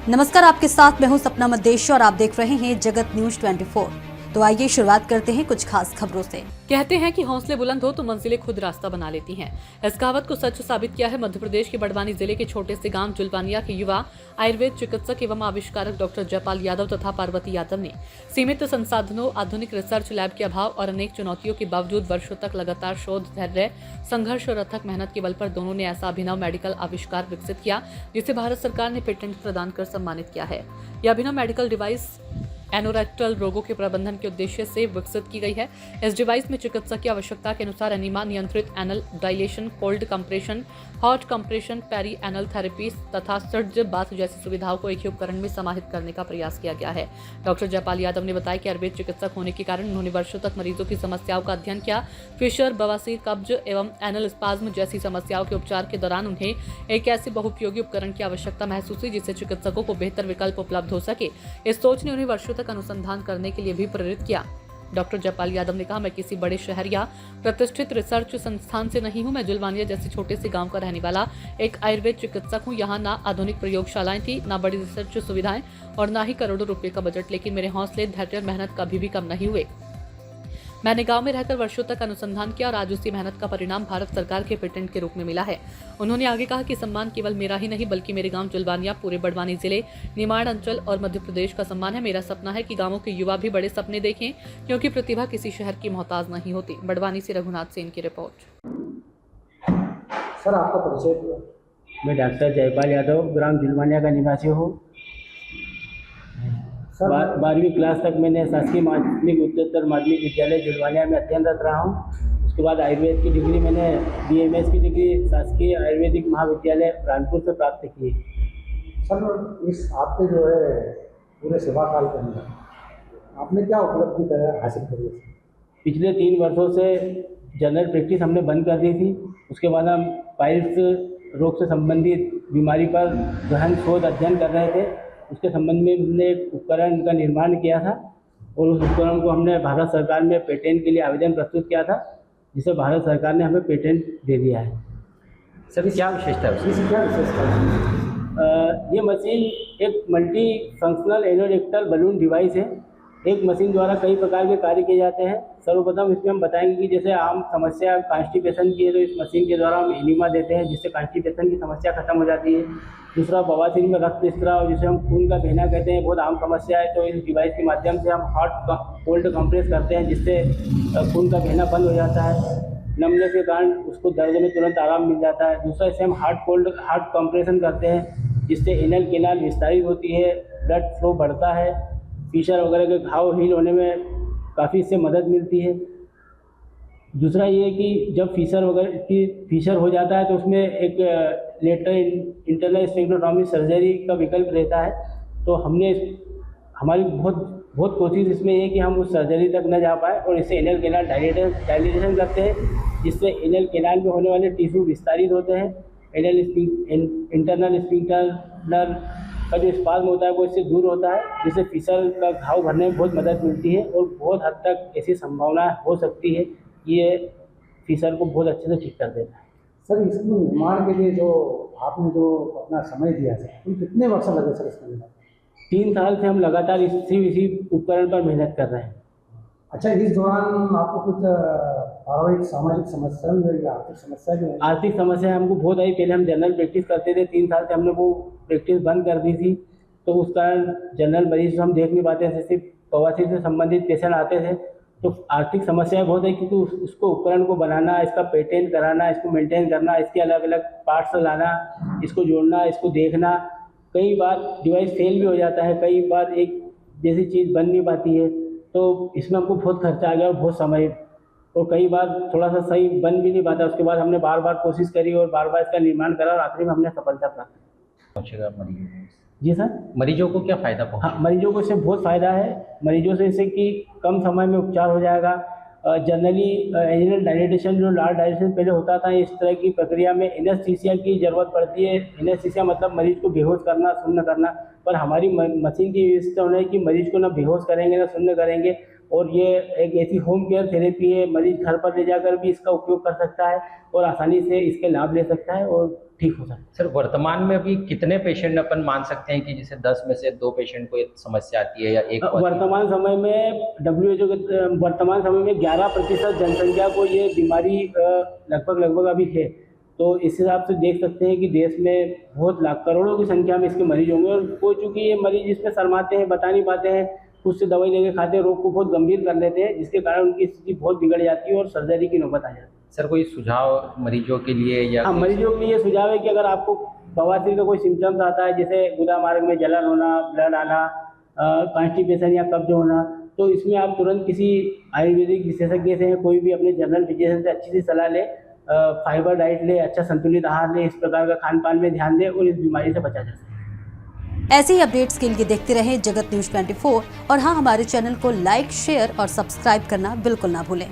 नमस्कार, आपके साथ मैं हूं सपना मदेशी और आप देख रहे हैं जगत न्यूज 24। तो आइए शुरुआत करते हैं कुछ खास खबरों से। कहते हैं कि हौसले बुलंद हो तो मंजिलें खुद रास्ता बना लेती हैं। इस कहावत को सच साबित किया है मध्य प्रदेश के बड़वानी जिले के छोटे से गांव जुलवानिया के युवा आयुर्वेद चिकित्सक एवं आविष्कारक डॉक्टर जयपाल यादव तथा पार्वती यादव ने सीमित संसाधनों, आधुनिक रिसर्च लैब के अभाव और अनेक चुनौतियों के बावजूद वर्षों तक लगातार शोध, धैर्य, संघर्ष और अथक मेहनत के बल पर दोनों ने ऐसा अभिनव मेडिकल आविष्कार विकसित किया जिसे भारत सरकार ने पेटेंट प्रदान कर सम्मानित किया है। यह अभिनव मेडिकल डिवाइस एनोरेक्टल रोगों के प्रबंधन के उद्देश्य से विकसित की गई है। इस डिवाइस में चिकित्सक की आवश्यकता के अनुसार एनीमा नियंत्रित anal dilation, cold compression, hot compression, peri anal therapy तथा सर्ज बाथ जैसी सुविधाओं को एक ही उपकरण में समाहित करने का प्रयास किया गया है। डॉक्टर जयपाल यादव ने बताया कि आयुर्वेद चिकित्सक होने के कारण उन्होंने वर्षों तक मरीजों की समस्याओं का अध्ययन किया। फिशर, बवासीर, कब्ज एवं एनल स्पाज्म जैसी समस्याओं के उपचार के दौरान उन्हें एक ऐसे बहुपयोगी उपकरण की आवश्यकता महसूस हुई जिससे चिकित्सकों को बेहतर विकल्प उपलब्ध हो सके। इस सोच ने उन्हें वर्षों तक अनुसंधान करने के लिए भी प्रेरित किया। डॉक्टर जयपाल यादव ने कहा, मैं किसी बड़े शहर या प्रतिष्ठित रिसर्च संस्थान से नहीं हूं। मैं जुलवानिया जैसे छोटे से गांव का रहने वाला एक आयुर्वेद चिकित्सक हूं। यहाँ ना आधुनिक प्रयोगशालाएं थी, ना बड़ी रिसर्च सुविधाएं और ना ही करोड़ों रुपए का बजट, लेकिन मेरे हौसले, धैर्य और मेहनत कभी भी कम नहीं हुए। मैंने गांव में रहकर वर्षों तक अनुसंधान किया और आज उसी मेहनत का परिणाम भारत सरकार के पेटेंट के रूप में मिला है। उन्होंने आगे कहा कि सम्मान केवल मेरा ही नहीं बल्कि मेरे गांव जुलवानिया, पूरे बड़वानी जिले, निमाड़ अंचल और मध्य प्रदेश का सम्मान है। मेरा सपना है कि गांवों के युवा भी बड़े सपने देखें, क्योंकि प्रतिभा किसी शहर की मोहताज नहीं होती। बड़वानी से रघुनाथ सेन की रिपोर्ट। सर, आपका परिचय? मैं डॉक्टर जयपाल यादव ग्राम जुलवानिया का निवासी हूँ। 12वीं क्लास तक मैंने शासकीय माध्यमिक उच्चतर माध्यमिक विद्यालय जुलवानिया में अध्ययनरत रहा हूँ। उसके बाद आयुर्वेद की डिग्री मैंने BMS की डिग्री शासकीय आयुर्वेदिक महाविद्यालय रानपुर से प्राप्त की। सर, इस आपके जो है पूरे सेवा काल के अंदर आपने क्या उपलब्धि हासिल करी? पिछले 3 वर्षों से जनरल प्रैक्टिस हमने बंद कर दी थी। उसके बाद हम पाइल्स रोग से संबंधित बीमारी पर गहन शोध अध्ययन कर रहे थे। उसके संबंध में हमने एक उपकरण का निर्माण किया था और उस उपकरण को हमने भारत सरकार में पेटेंट के लिए आवेदन प्रस्तुत किया था, जिसे भारत सरकार ने हमें पेटेंट दे दिया है। सर, क्या विशेषता है? ये मशीन एक multi functional anorectal balloon device है। एक मशीन द्वारा कई प्रकार के कार्य किए जाते हैं। सर्वप्रथम इसमें हम बताएंगे कि जैसे आम समस्या कॉन्स्टिपेशन की है तो इस मशीन के द्वारा हम एनीमा देते हैं, जिससे कॉन्स्टिपेशन की समस्या खत्म हो जाती है। दूसरा, बवासीर में रक्त स्त्राव, जिसे हम खून का बहना कहते हैं, बहुत आम समस्या है, तो इस डिवाइस के माध्यम से हम हॉट कोल्ड कंप्रेस करते हैं, जिससे खून का बहना बंद हो जाता है। नमने के कारण उसको दर्द में तुरंत आराम मिल जाता है। दूसरा, इसे हम हार्ट कंप्रेशन करते हैं, जिससे एनल केनाल विस्तारित होती है, ब्लड फ्लो बढ़ता है, फीशर वगैरह के घाव हील होने में काफ़ी इससे मदद मिलती है। दूसरा ये कि जब फीशर हो जाता है तो उसमें एक लेटरल इंटरनल स्फिंक्टोटॉमी सर्जरी का विकल्प रहता है। तो हमारी बहुत कोशिश इसमें ये कि हम उस सर्जरी तक न जा पाए और इससे एनल केनाल डायलेटेशन करते हैं, जिससे एनल केनाल में होने वाले टिश्यू विस्तारित होते हैं। इंटरनल स्फिंक्टर का जो स्पाज्म होता है वो इससे दूर होता है, जिससे फीसर का घाव भरने में बहुत मदद मिलती है और बहुत हद तक ऐसी संभावना हो सकती है कि ये फीसर को बहुत अच्छे से ठीक कर देता है। सर, इसके निर्माण के लिए जो आपने जो अपना समय दिया सर, तो कितने वर्ष लगे सर इसके अंदर? 3 साल से हम लगातार इसी उपकरण पर मेहनत कर रहे हैं। अच्छा, इस दौरान आपको कुछ पारिवारिक सामाजिक समस्या या आर्थिक समस्या भी? आर्थिक समस्या हमको बहुत आई। पहले हम जनरल प्रैक्टिस करते थे, 3 साल से हमने वो प्रैक्टिस बंद कर दी थी, तो उस कारण जनरल मरीज हम देख नहीं पाते थे। सिर्फ बवासीर से संबंधित पेशेंट आते थे, तो आर्थिक समस्याएं बहुत है, क्योंकि उसको उपकरण को बनाना, इसका पेटेंट कराना, इसको मेंटेन करना, इसके अलग अलग पार्ट्स लाना, इसको जोड़ना, इसको देखना। कई बार डिवाइस फेल भी हो जाता है, कई बार एक जैसी चीज़ बन नहीं पाती है, तो इसमें हमको बहुत खर्चा आ गया और बहुत समय, और कई बार थोड़ा सा सही बन भी नहीं पाता। उसके बाद हमने बार बार कोशिश करी और बार बार इसका निर्माण करा और आखिरी में हमने सफलता प्राप्त की। जी सर, मरीजों को क्या फ़ायदा पहुँचा? हाँ, मरीजों को इससे बहुत फ़ायदा है। मरीजों से इससे कि कम समय में उपचार हो जाएगा। जनरली एनिमल डायलिटेशन, जो लार्ज डायलिटेशन पहले होता था, इस तरह की प्रक्रिया में एनेस्थीसिया की ज़रूरत पड़ती है। एनेस्थीसिया मतलब मरीज को बेहोश करना, सुन्न करना, पर हमारी मशीन की व्यवस्था होना है कि मरीज को ना बेहोश करेंगे ना शून्य करेंगे, और ये एक ऐसी होम केयर थेरेपी है, मरीज घर पर ले जाकर भी इसका उपयोग कर सकता है और आसानी से इसके लाभ ले सकता है और ठीक हो सकता है। सर वर्तमान में अभी कितने पेशेंट अपन मान सकते हैं कि जैसे 10 में से 2 पेशेंट को ये समस्या आती है या एक को आती है? वर्तमान समय में WHO के वर्तमान समय में 11% जनसंख्या को ये बीमारी लगभग अभी है। तो इस हिसाब से देख सकते हैं कि देश में बहुत लाख करोड़ों की संख्या में इसके मरीज होंगे, और वो चूँकि ये मरीज इसमें शर्माते हैं, बता नहीं पाते हैं, खुद से दवाई लेके खाते हैं, रोग को बहुत गंभीर कर लेते हैं, जिसके कारण उनकी स्थिति बहुत बिगड़ जाती है और सर्जरी की नौबत आ जाती है। सर कोई सुझाव मरीजों के लिए या हाँ, मरीजों के लिए ये सुझाव है कि अगर आपको बवासीर का कोई सिम्टम्स आता है, जैसे गुदा मार्ग में जलन होना, ब्लड आना, कॉन्स्टिपेशन या कब्ज होना, तो इसमें आप तुरंत किसी आयुर्वेदिक विशेषज्ञ से, कोई भी अपने जनरल फिजिशियन से अच्छी सी सलाह ले, फाइबर डाइट ले, अच्छा संतुलित आहार ले, इस प्रकार का खान पान में ध्यान दें और इस बीमारी से बचा जा सके। ऐसे ही अपडेट्स के लिए देखते रहें जगत न्यूज 24 और हाँ, हमारे चैनल को लाइक, शेयर और सब्सक्राइब करना बिल्कुल ना भूलें।